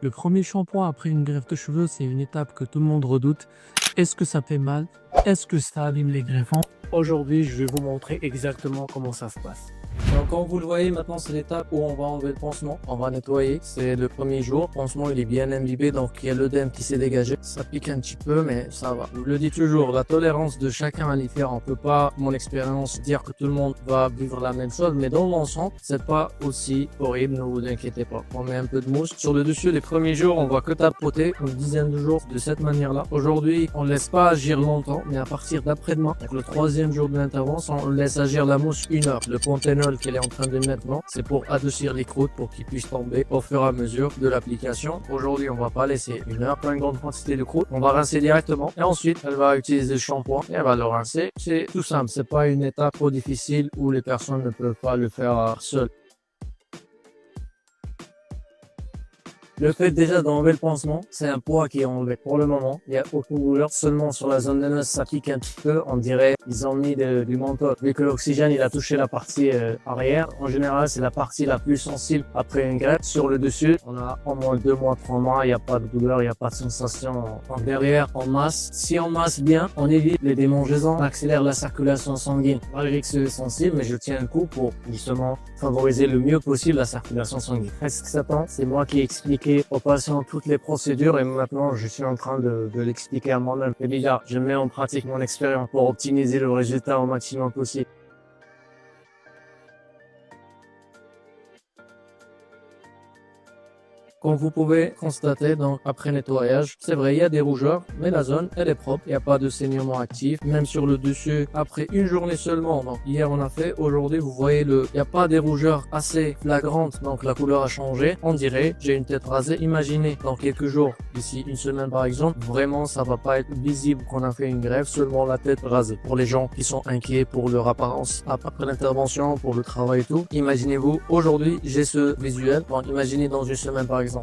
Le premier shampoing après une greffe de cheveux, c'est une étape que tout le monde redoute. Est-ce que ça fait mal? Est-ce que ça abîme les greffons? Aujourd'hui, je vais vous montrer exactement comment ça se passe. Donc, comme vous le voyez, maintenant, c'est l'étape où on va enlever le pansement. On va nettoyer. C'est le premier jour. Le pansement, il est bien imbibé, donc il y a l'œdème qui s'est dégagé. Ça pique un petit peu, mais ça va. Je le dis toujours, la tolérance de chacun est différente. On peut pas, mon expérience, dire que tout le monde va vivre la même chose, mais dans l'ensemble, c'est pas aussi horrible, ne vous inquiétez pas. On met un peu de mousse. Sur le dessus, les premiers jours, on va que tapoter une dizaine de jours de cette manière-là. Aujourd'hui, on laisse pas agir longtemps, mais à partir d'après-demain, donc le troisième jour de l'intervention, on laisse agir la mousse 1 heure. Le panthénol qu'elle est en train de mettre maintenant, c'est pour adoucir les croûtes pour qu'ils puissent tomber au fur et à mesure de l'application. Aujourd'hui, on va pas laisser 1 heure, pas une grande quantité de croûte. On va rincer directement et ensuite, elle va utiliser le shampoing et elle va le rincer. C'est tout simple, c'est pas une étape trop difficile où les personnes ne peuvent pas le faire seules. Le fait déjà d'enlever le pansement, c'est un poids qui est enlevé. Pour le moment, il n'y a aucune douleur, seulement sur la zone de noce, ça pique un petit peu. On dirait qu'ils ont mis du menthol. Vu que l'oxygène, il a touché la partie arrière, en général, c'est la partie la plus sensible après une greffe. Sur le dessus, on a au moins 2 mois, 3 mois, il n'y a pas de douleur, il n'y a pas de sensation. Derrière, on masse. Si on masse bien, on évite les démangeaisons, on accélère la circulation sanguine. Malgré que c'est sensible, mais je tiens le coup pour justement favoriser le mieux possible la circulation sanguine. Presque 7 ans, c'est moi qui explique aux patients toutes les procédures et maintenant je suis en train de l'expliquer à moi-même. Et déjà, je mets en pratique mon expérience pour optimiser le résultat au maximum possible. Comme vous pouvez constater, donc après nettoyage, c'est vrai, il y a des rougeurs, mais la zone, elle est propre. Il n'y a pas de saignement actif, même sur le dessus, après une journée seulement. Donc hier on a fait, aujourd'hui vous voyez il n'y a pas des rougeurs assez flagrantes, donc la couleur a changé. On dirait, j'ai une tête rasée. Imaginez dans quelques jours, d'ici une semaine par exemple, vraiment ça va pas être visible qu'on a fait une greffe, seulement la tête rasée. Pour les gens qui sont inquiets pour leur apparence après l'intervention, pour le travail et tout, imaginez-vous, aujourd'hui j'ai ce visuel. Donc imaginez dans une semaine par exemple.